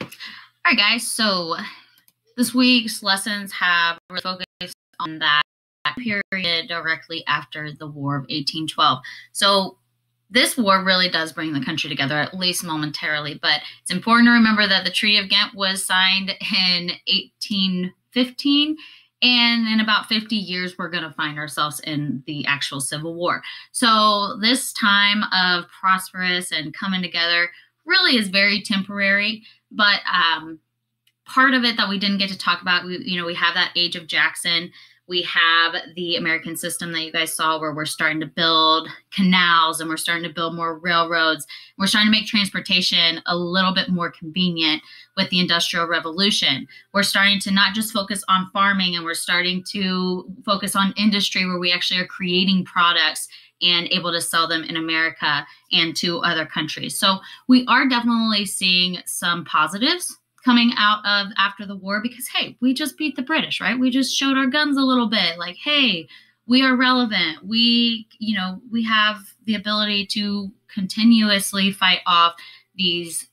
All right, guys, so this week's lessons have focused on that period directly after the War of 1812. So this war really does bring the country together, at least momentarily, but it's important to remember that the Treaty of Ghent was signed in 1815, and in about 50 years, we're going to find ourselves in the actual Civil War. So this time of prosperous and coming together really is very temporary, but part of it that we didn't get to talk about, we have that age of Jackson. We have the American system that you guys saw where we're starting to build canals and we're starting to build more railroads. We're starting to make transportation a little bit more convenient with the Industrial Revolution. We're starting to not just focus on farming, and we're starting to focus on industry where we actually are creating products and able to sell them in America and to other countries. So we are definitely seeing some positives coming out of after the war, because, hey, we just beat the British, right? We just showed our guns a little bit, like, hey, we are relevant. We have the ability to continuously fight off these,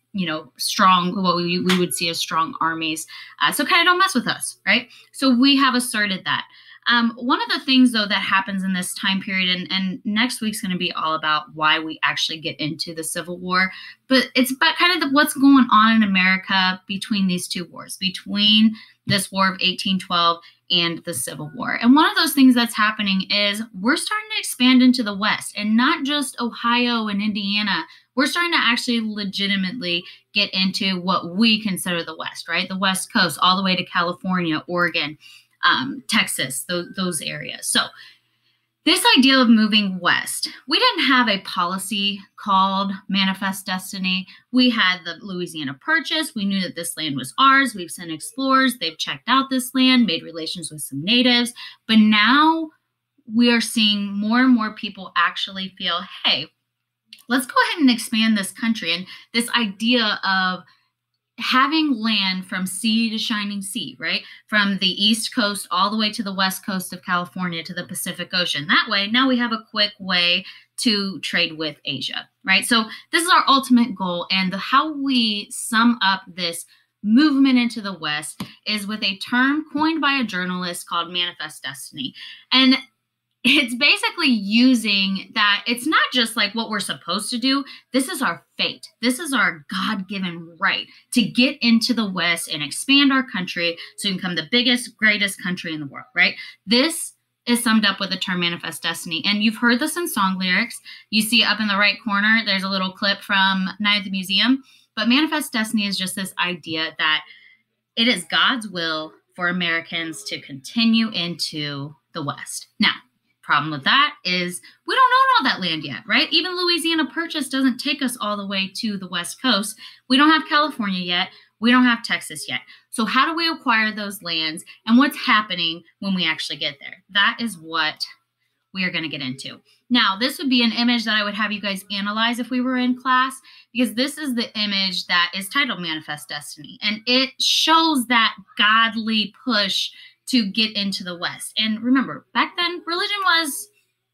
strong, what we would see as strong armies. So kind of don't mess with us, right? So we have asserted that. One of the things, though, that happens in this time period, and next week's going to be all about why we actually get into the Civil War, but it's about kind of what's going on in America between these two wars, between this War of 1812 and the Civil War. And one of those things that's happening is we're starting to expand into the West, and not just Ohio and Indiana. We're starting to actually legitimately get into what we consider the West, right? The West Coast, all the way to California, Oregon, Texas, those areas. So this idea of moving west, we didn't have a policy called Manifest Destiny. We had the Louisiana Purchase. We knew that this land was ours. We've sent explorers. They've checked out this land, made relations with some natives. But now we are seeing more and more people actually feel, hey, let's go ahead and expand this country. And this idea of having land from sea to shining sea, right? From the East Coast all the way to the West Coast of California to the Pacific Ocean. That way, now we have a quick way to trade with Asia, right? So this is our ultimate goal. And how we sum up this movement into the West is with a term coined by a journalist called Manifest Destiny. And it's basically using that it's not just like what we're supposed to do. This is our fate. This is our God-given right to get into the West and expand our country so we can become the biggest, greatest country in the world, right? This is summed up with the term Manifest Destiny. And you've heard this in song lyrics. You see up in the right corner, there's a little clip from Night at the Museum. But Manifest Destiny is just this idea that it is God's will for Americans to continue into the West. Now, problem with that is we don't own all that land yet, right? Even Louisiana Purchase doesn't take us all the way to the West Coast. We don't have California yet. We don't have Texas yet. So how do we acquire those lands, and what's happening when we actually get there? That is what we are going to get into. Now, this would be an image that I would have you guys analyze if we were in class, because this is the image that is titled Manifest Destiny, and it shows that godly push to get into the West. And remember, back then, religion was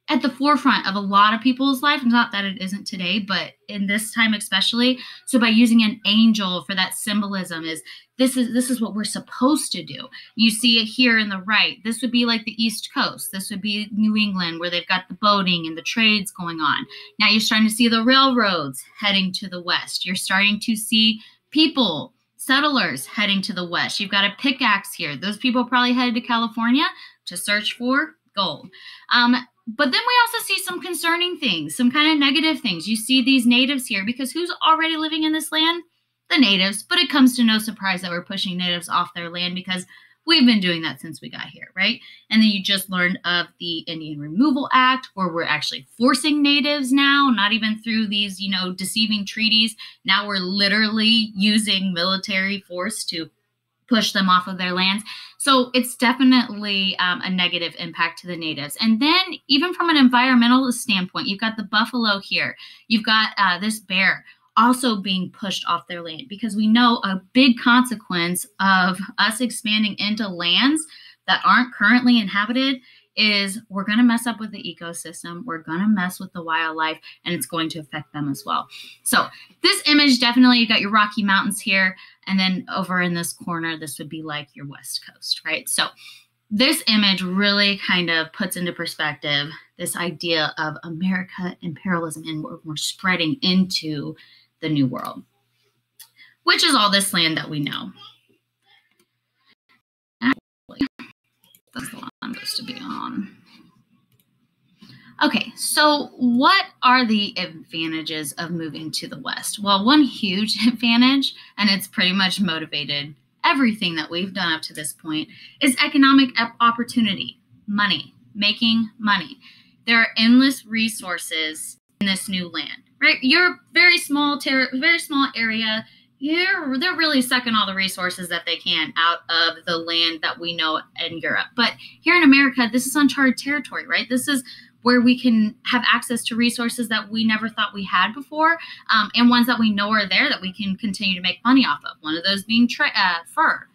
at the forefront of a lot of people's life. Not that it isn't today, but in this time especially. So by using an angel for that symbolism, this is what we're supposed to do. You see it here in the right. This would be like the East Coast. This would be New England, where they've got the boating and the trades going on. Now you're starting to see the railroads heading to the West. You're starting to see people, settlers heading to the West. You've got a pickaxe here. Those people probably headed to California to search for gold. But then we also see some concerning things, some kind of negative things. You see these natives here, because who's already living in this land? The natives. But it comes to no surprise that we're pushing natives off their land, because we've been doing that since we got here, right? And then you just learned of the Indian Removal Act, where we're actually forcing natives now, not even through these, deceiving treaties. Now we're literally using military force to push them off of their lands. So it's definitely a negative impact to the natives. And then even from an environmental standpoint, you've got the buffalo here. You've got this bear also being pushed off their land, because we know a big consequence of us expanding into lands that aren't currently inhabited is we're going to mess up with the ecosystem, we're going to mess with the wildlife, and it's going to affect them as well. So this image, definitely, you got your Rocky Mountains here, and then over in this corner, this would be like your West Coast, right? So this image really kind of puts into perspective this idea of America imperialism, and we're spreading into the New World, which is all this land that we know. Actually, that's the one I'm supposed to be on. Okay, so what are the advantages of moving to the West? Well, one huge advantage, and it's pretty much motivated everything that we've done up to this point, is economic opportunity, money, making money. There are endless resources in this new land, right? You're very small area. They're really sucking all the resources that they can out of the land that we know in Europe. But here in America, this is uncharted territory, right? This is where we can have access to resources that we never thought we had before, and ones that we know are there that we can continue to make money off of. One of those being fur.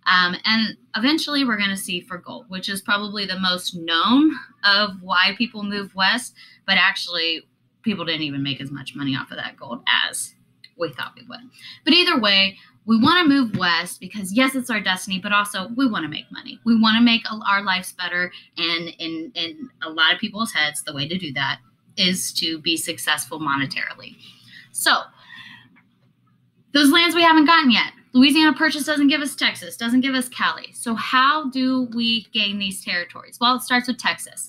And eventually we're going to see for gold, which is probably the most known of why people move west, but actually people didn't even make as much money off of that gold as we thought we would. But either way, we want to move west because, yes, it's our destiny, but also we want to make money. We want to make our lives better. And in a lot of people's heads, the way to do that is to be successful monetarily. So those lands we haven't gotten yet. Louisiana Purchase doesn't give us Texas, doesn't give us Cali. So how do we gain these territories? Well, it starts with Texas.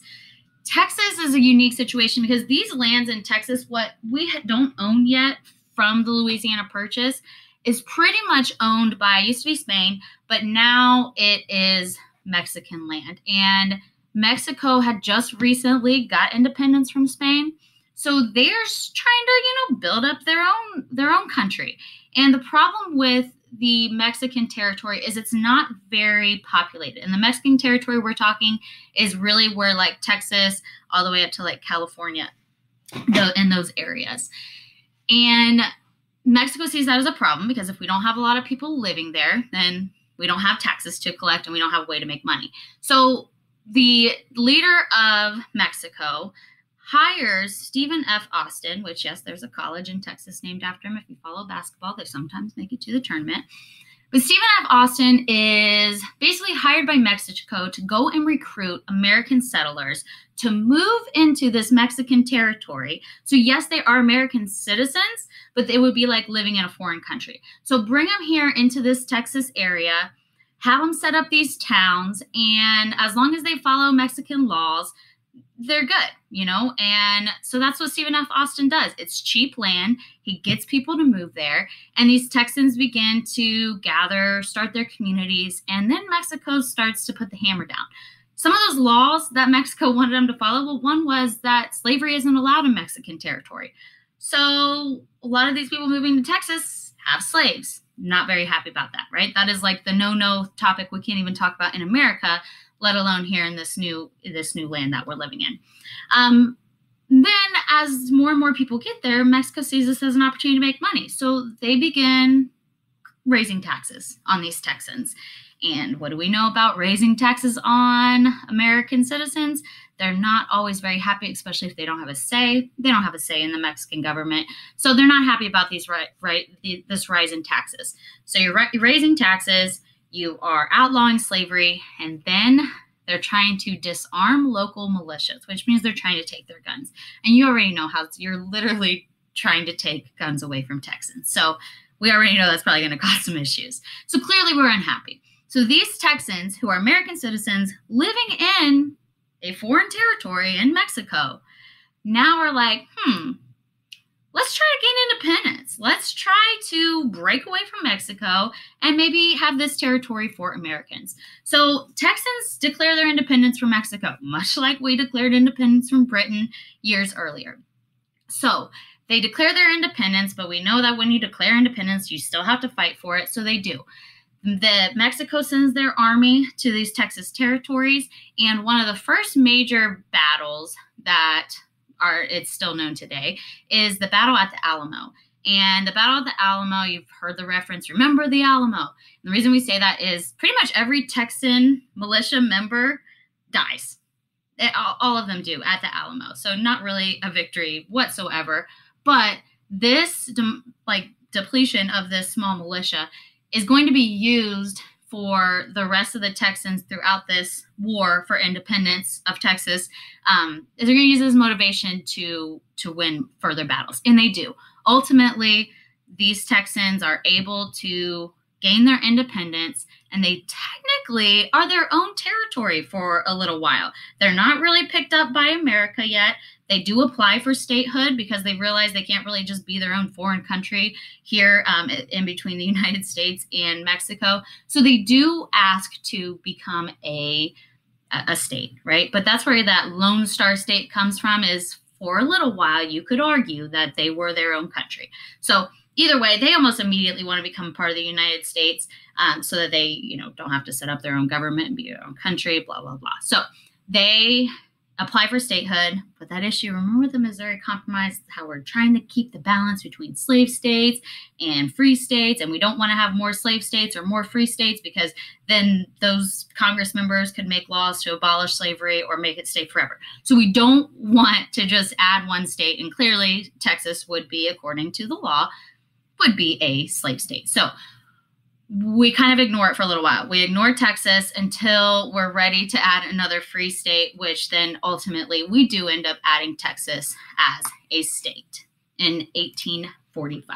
Texas is a unique situation because these lands in Texas, what we don't own yet from the Louisiana Purchase, is pretty much owned by, used to be Spain, but now it is Mexican land. And Mexico had just recently got independence from Spain. So they're trying to, build up their own country. And the problem with the Mexican territory is it's not very populated. And the Mexican territory we're talking is really where like Texas all the way up to like California, in those areas. And Mexico sees that as a problem because if we don't have a lot of people living there, then we don't have taxes to collect and we don't have a way to make money. So the leader of Mexico hires Stephen F. Austin, which, yes, there's a college in Texas named after him. If you follow basketball, they sometimes make it to the tournament. But Stephen F. Austin is basically hired by Mexico to go and recruit American settlers to move into this Mexican territory. So, yes, they are American citizens, but they would be like living in a foreign country. So bring them here into this Texas area, have them set up these towns, and as long as they follow Mexican laws, they're good, And so that's what Stephen F. Austin does. It's cheap land. He gets people to move there. And these Texans begin to gather, start their communities. And then Mexico starts to put the hammer down. Some of those laws that Mexico wanted them to follow, well, one was that slavery isn't allowed in Mexican territory. So a lot of these people moving to Texas have slaves. Not very happy about that, right? That is like the no topic we can't even talk about in America, let alone here in this new land that we're living in. Then as more and more people get there, Mexico sees this as an opportunity to make money. So they begin raising taxes on these Texans. And what do we know about raising taxes on American citizens? They're not always very happy, especially if they don't have a say. They don't have a say in the Mexican government. So they're not happy about this rise in taxes. So you're raising taxes, you are outlawing slavery, and then they're trying to disarm local militias, which means they're trying to take their guns. And you already know how you're literally trying to take guns away from Texans. So we already know that's probably going to cause some issues. So clearly we're unhappy. So these Texans, who are American citizens living in a foreign territory in Mexico, now are like, let's try to gain independence. Let's try to break away from Mexico and maybe have this territory for Americans. So Texans declare their independence from Mexico, much like we declared independence from Britain years earlier. So they declare their independence, but we know that when you declare independence, you still have to fight for it. So they do. Mexico sends their army to these Texas territories, and one of the first major battles that it's still known today is the battle at the Alamo. And the battle at the Alamo, you've heard the reference, remember the Alamo. And the reason we say that is pretty much every Texan militia member dies. all of them do at the Alamo. So not really a victory whatsoever. But this depletion of this small militia is going to be used for the rest of the Texans throughout this war for independence of Texas. They're going to use this motivation to win further battles, and they do. Ultimately, these Texans are able to gain their independence, and they technically are their own territory for a little while. They're not really picked up by America yet. They do apply for statehood because they realize they can't really just be their own foreign country here in between the United States and Mexico. So they do ask to become a state, right? But that's where that Lone Star State comes from, is for a little while, you could argue that they were their own country. So either way, they almost immediately want to become part of the United States so that they, don't have to set up their own government and be their own country, blah, blah, blah. So they apply for statehood, but that issue, remember the Missouri Compromise, how we're trying to keep the balance between slave states and free states, and we don't want to have more slave states or more free states because then those Congress members could make laws to abolish slavery or make it stay forever. So we don't want to just add one state, and clearly Texas would be, according to the law, would be a slave state. So we kind of ignore it for a little while. We ignore Texas until we're ready to add another free state, which then ultimately we do end up adding Texas as a state in 1845.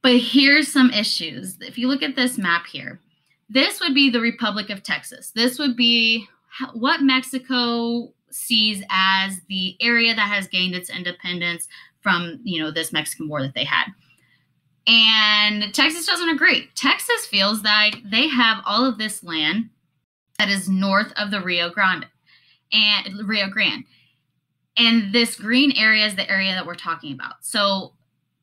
But here's some issues. If you look at this map here, this would be the Republic of Texas. This would be what Mexico sees as the area that has gained its independence from, this Mexican War that they had. And Texas doesn't agree. Texas feels that they have all of this land that is north of the Rio Grande. And this green area is the area that we're talking about. So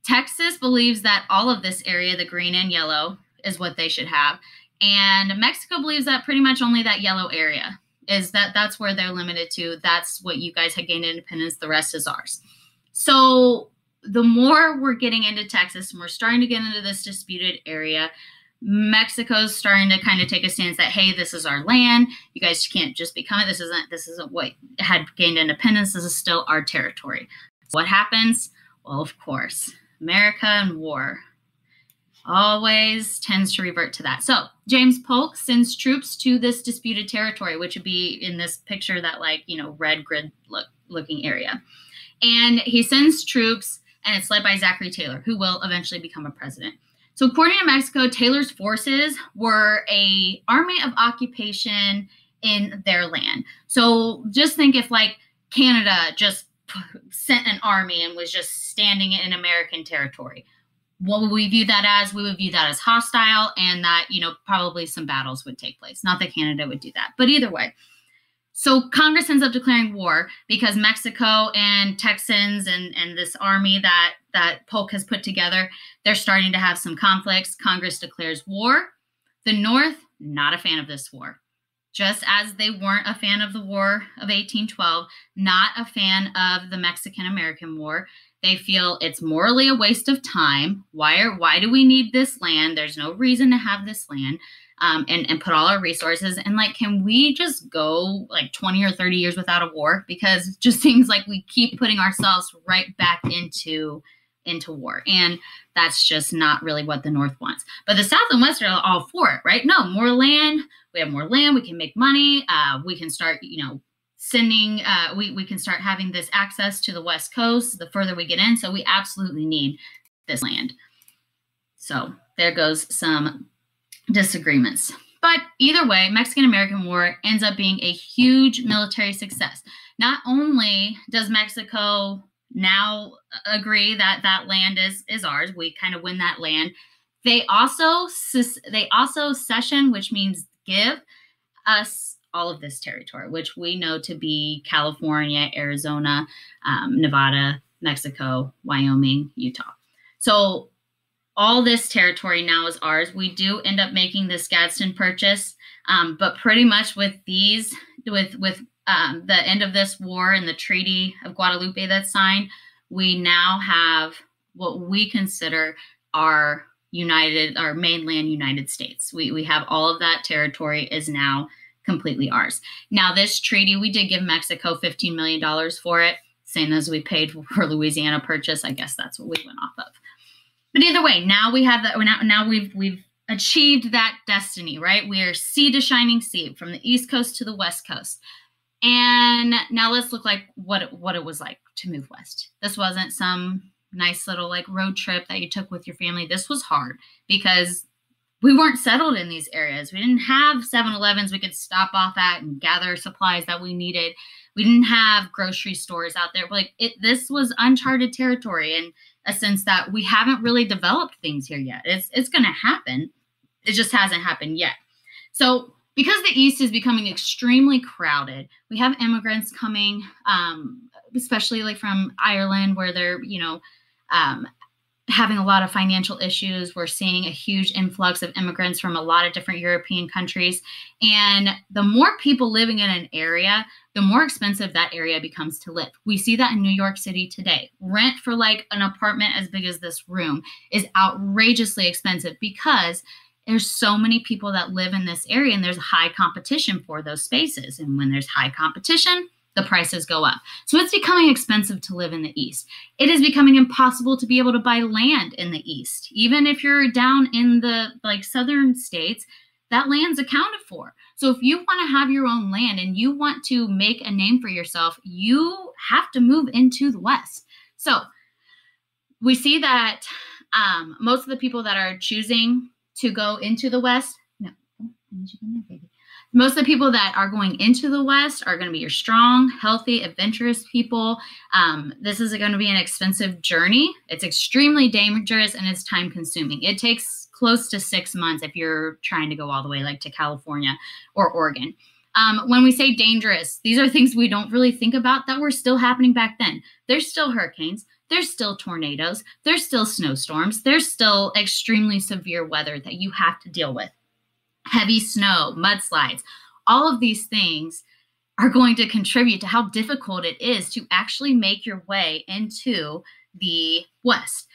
Texas believes that all of this area, the green and yellow, is what they should have. And Mexico believes that pretty much only that yellow area that's where they're limited to. That's what you guys had gained independence. The rest is ours. So the more we're getting into Texas and we're starting to get into this disputed area, Mexico's starting to kind of take a stance that, hey, this is our land. You guys can't just become it. This isn't what had gained independence. This is still our territory. So what happens? Well, of course, America and war always tends to revert to that. So James Polk sends troops to this disputed territory, which would be in this picture, that red grid looking area. And he sends troops, and it's led by Zachary Taylor, who will eventually become a president. So according to Mexico, Taylor's forces were an army of occupation in their land. So just think if Canada just sent an army and was just standing in American territory. What would we view that as? We would view that as hostile, and that, probably some battles would take place. Not that Canada would do that, but either way. So Congress ends up declaring war because Mexico and Texans and this army that Polk has put together, they're starting to have some conflicts. Congress declares war. The North, not a fan of this war. Just as they weren't a fan of the War of 1812, not a fan of the Mexican-American War. They feel it's morally a waste of time. Why do we need this land? There's no reason to have this land. And put all our resources, and can we just go 20 or 30 years without a war? Because it just seems like we keep putting ourselves right back into war, and that's just not really what the North wants. But the South and West are all for it, right? No, more land. We have more land. We can make money. We can start, sending. We can start having this access to the West Coast the further we get in. So we absolutely need this land. So there goes some disagreements. But either way, Mexican-American War ends up being a huge military success. Not only does Mexico now agree that that land is ours, we kind of win that land, they also cession, which means give us all of this territory, which we know to be California, Arizona, Nevada, Mexico, Wyoming, Utah. So all this territory now is ours. We do end up making this Gadsden Purchase, but pretty much with the end of this war and the Treaty of Guadalupe that's signed, we now have what we consider our mainland United States. We have all of that territory is now completely ours. Now, this treaty, we did give Mexico $15 million for it, same as we paid for Louisiana Purchase. I guess that's what we went off of. But either way, now we have that. Now we've achieved that destiny, right? We are sea to shining sea, from the East Coast to the West Coast. And now let's look like what it was like to move west. This wasn't some nice little like road trip that you took with your family. This was hard because we weren't settled in these areas. We didn't have 7-Elevens we could stop off at and gather supplies that we needed. We didn't have grocery stores out there. This was uncharted territory in a sense that we haven't really developed things here yet. It's going to happen. It just hasn't happened yet. So because the East is becoming extremely crowded, we have immigrants coming, especially like from Ireland, where they're, having a lot of financial issues. We're seeing a huge influx of immigrants from a lot of different European countries. And the more people living in an area, the more expensive that area becomes to live. We see that in New York City today. Rent for like an apartment as big as this room is outrageously expensive because there's so many people that live in this area and there's high competition for those spaces. And when there's high competition, the prices go up. So it's becoming expensive to live in the East. It is becoming impossible to be able to buy land in the East. Even if you're down in the southern states, that land's accounted for. So if you want to have your own land and you want to make a name for yourself, you have to move into the West. So we see that most of the people that are choosing to go into the West, most of the people that are going into the West are going to be your strong, healthy, adventurous people. This is going to be an expensive journey. It's extremely dangerous and it's time consuming. It takes close to 6 months if you're trying to go all the way like to California or Oregon. When we say dangerous, these are things we don't really think about that were still happening back then. There's still hurricanes. There's still tornadoes. There's still snowstorms. There's still extremely severe weather that you have to deal with. Heavy snow, mudslides, all of these things are going to contribute to how difficult it is to actually make your way into the West.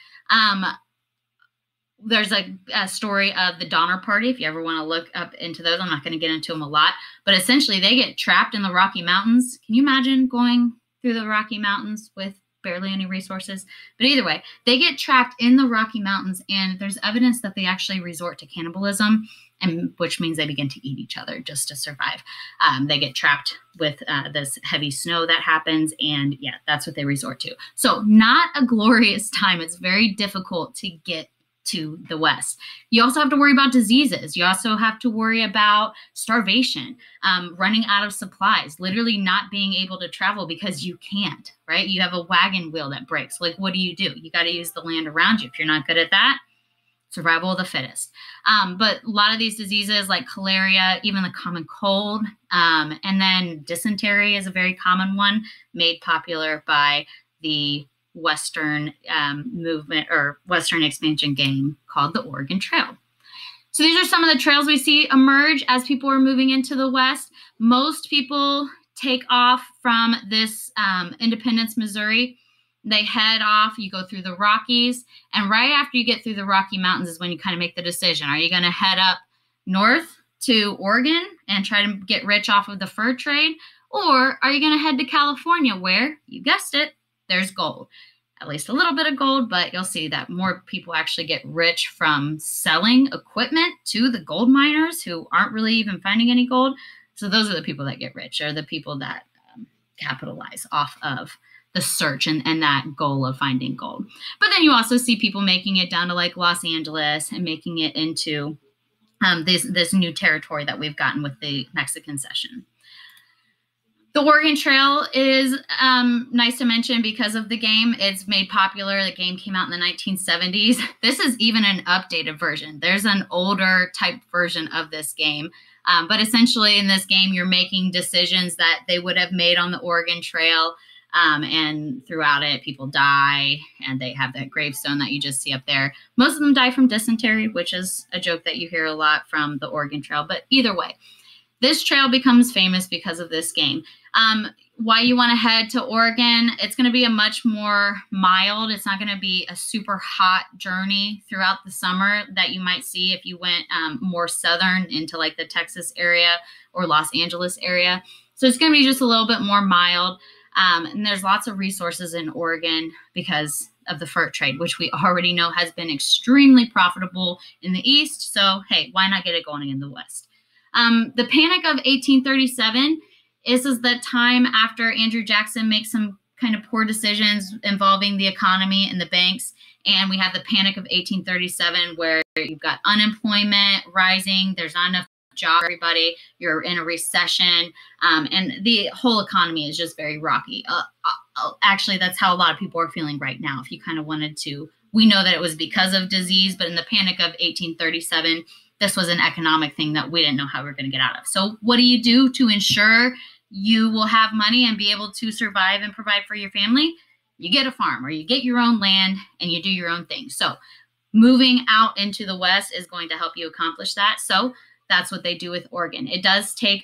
There's a story of the Donner Party, if you ever want to look up into those. I'm not going to get into them a lot, but essentially they get trapped in the Rocky Mountains. Can you imagine going through the Rocky Mountains with barely any resources? But either way, they get trapped in the Rocky Mountains, and there's evidence that they actually resort to cannibalism, and which means they begin to eat each other just to survive. They get trapped with this heavy snow that happens, and yeah, that's what they resort to. So not a glorious time. It's very difficult to get to the West. You also have to worry about diseases. You also have to worry about starvation, running out of supplies, literally not being able to travel because you can't, right? You have a wagon wheel that breaks. Like, what do? You got to use the land around you. If you're not good at that, survival of the fittest. But a lot of these diseases like cholera, even the common cold, and then dysentery is a very common one, made popular by the Western movement or Western expansion game called the Oregon Trail. So these are some of the trails we see emerge as people are moving into the West. Most people take off from this Independence, Missouri. They head off, you go through the Rockies, and right after you get through the Rocky Mountains is when you kind of make the decision. Are you going to head up north to Oregon and try to get rich off of the fur trade? Or are you going to head to California where, you guessed it, there's gold? At least a little bit of gold, but you'll see that more people actually get rich from selling equipment to the gold miners who aren't really even finding any gold. So those are the people that get rich, or the people that capitalize off of the search and that goal of finding gold. But then you also see people making it down to like Los Angeles and making it into this new territory that we've gotten with the Mexican Cession. The Oregon Trail is nice to mention because of the game. It's made popular. The game came out in the 1970s. This is even an updated version. There's an older type version of this game. But essentially in this game, you're making decisions that they would have made on the Oregon Trail. And throughout it, people die, and they have that gravestone that you just see up there. Most of them die from dysentery, which is a joke that you hear a lot from the Oregon Trail. But either way, this trail becomes famous because of this game. why you want to head to Oregon. It's going to be a much more mild. It's not going to be a super hot journey throughout the summer that you might see if you went more southern into like the Texas area or Los Angeles area. So it's going to be just a little bit more mild. And there's lots of resources in Oregon because of the fur trade, which we already know has been extremely profitable in the East. So, hey, why not get it going in the West? The Panic of 1837 is the time after Andrew Jackson makes some kind of poor decisions involving the economy and the banks. And we have the Panic of 1837 where you've got unemployment rising. There's not enough jobs for everybody. You're in a recession. And the whole economy is just very rocky. Actually, that's how a lot of people are feeling right now. If you kind of wanted to, we know that it was because of disease, but in the Panic of 1837, this was an economic thing that we didn't know how we were going to get out of. So what do you do to ensure you will have money and be able to survive and provide for your family? You get a farm or you get your own land and you do your own thing. So moving out into the West is going to help you accomplish that. So that's what they do with Oregon. It does take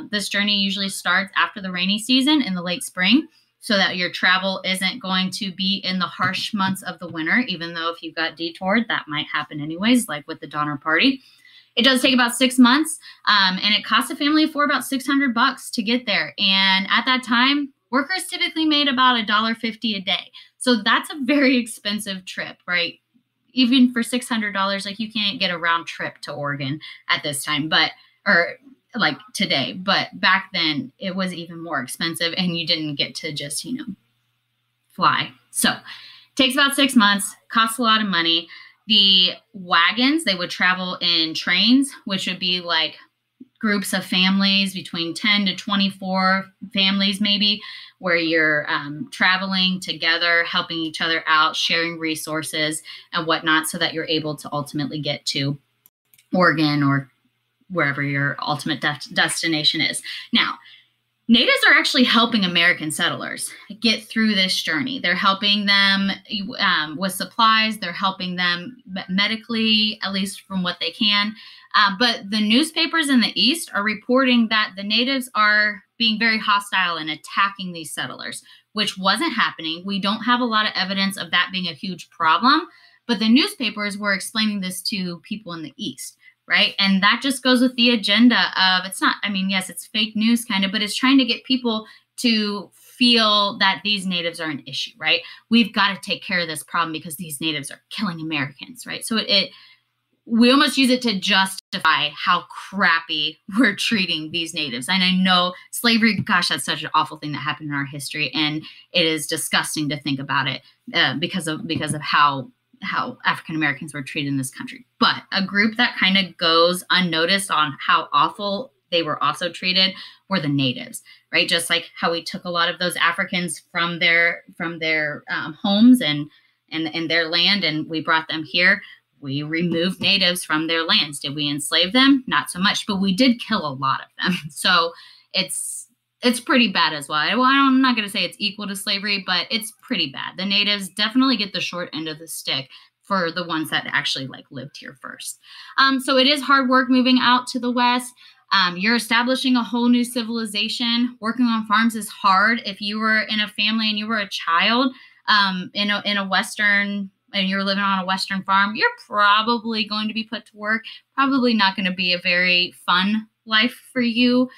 this journey usually starts after the rainy season in the late spring, so that your travel isn't going to be in the harsh months of the winter, even though if you got detoured, that might happen anyways, like with the Donner Party. It does take about 6 months, and it costs a family of four about $600 to get there. And at that time, workers typically made about $1.50 a day. So that's a very expensive trip, right? Even for $600, like you can't get a round trip to Oregon at this time, or like today, but back then it was even more expensive and you didn't get to just, fly. So it takes about 6 months, costs a lot of money. The wagons, they would travel in trains, which would be like groups of families, between 10 to 24 families maybe, where you're traveling together, helping each other out, sharing resources and whatnot, so that you're able to ultimately get to Oregon or wherever your ultimate destination is. Now, natives are actually helping American settlers get through this journey. They're helping them with supplies. They're helping them medically, at least from what they can. But the newspapers in the East are reporting that the natives are being very hostile and attacking these settlers, which wasn't happening. We don't have a lot of evidence of that being a huge problem, but the newspapers were explaining this to people in the East. Right. And that just goes with the agenda of yes, it's fake news kind of, but it's trying to get people to feel that these natives are an issue. Right. We've got to take care of this problem because these natives are killing Americans. Right. So we almost use it to justify how crappy we're treating these natives. And I know slavery, gosh, that's such an awful thing that happened in our history. And it is disgusting to think about it because of how African Americans were treated in this country. But a group that kind of goes unnoticed on how awful they were also treated were the natives, right? Just like how we took a lot of those Africans from their homes and their land, and we brought them here. We removed natives from their lands. Did we enslave them? Not so much, but we did kill a lot of them. So it's pretty bad as well. I'm not going to say it's equal to slavery, but it's pretty bad. The natives definitely get the short end of the stick for the ones that actually lived here first. So it is hard work moving out to the West. You're establishing a whole new civilization. Working on farms is hard. If you were in a family and you were a child in a Western, and you're living on a Western farm, you're probably going to be put to work. Probably not going to be a very fun life for you.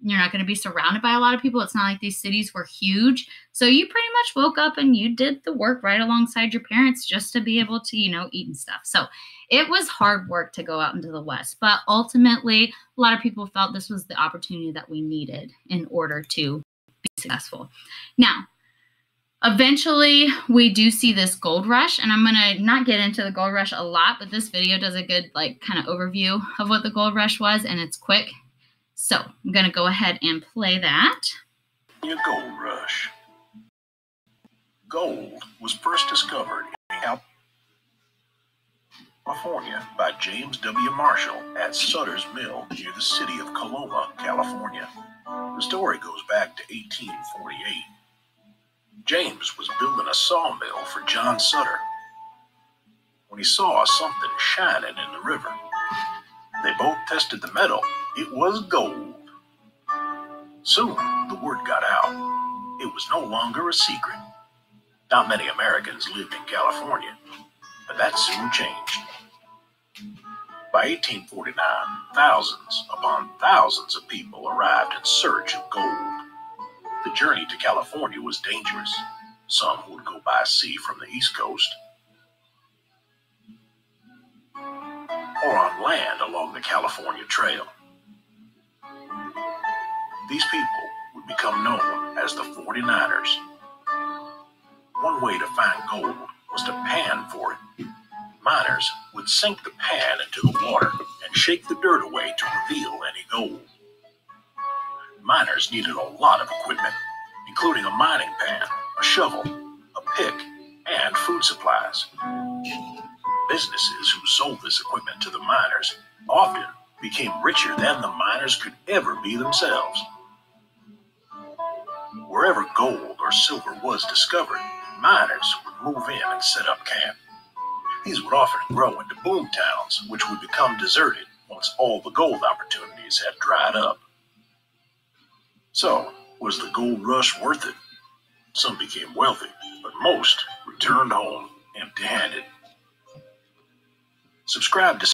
You're not going to be surrounded by a lot of people. It's not like these cities were huge. So you pretty much woke up and you did the work right alongside your parents just to be able to, eat and stuff. So it was hard work to go out into the West. But ultimately, a lot of people felt this was the opportunity that we needed in order to be successful. Now, eventually, we do see this gold rush, and I'm going to not get into the gold rush a lot, but this video does a good kind of overview of what the gold rush was, and it's quick. So I'm going to go ahead and play that. The gold rush. Gold was first discovered in California by James W. Marshall at Sutter's Mill near the city of Coloma, California. The story goes back to 1848. James was building a sawmill for John Sutter when he saw something shining in the river. They both tested the metal. It was gold. Soon, the the word got out, it was no longer a secret. Not many Americans lived in California, but that soon changed. By 1849, thousands upon thousands of people arrived in search of gold. The journey to California was dangerous. Some would go by sea from the East Coast, or on land along the California Trail. These people would become known as the 49ers. One way to find gold was to pan for it. Miners would sink the pan into the water and shake the dirt away to reveal any gold. Miners needed a lot of equipment, including a mining pan, a shovel, a pick, and food supplies. Businesses who sold this equipment to the miners often became richer than the miners could ever be themselves. Wherever gold or silver was discovered, miners would move in and set up camp. These would often grow into boom towns, which would become deserted once all the gold opportunities had dried up. So, was the gold rush worth it? Some became wealthy, but most returned home empty-handed. Subscribe to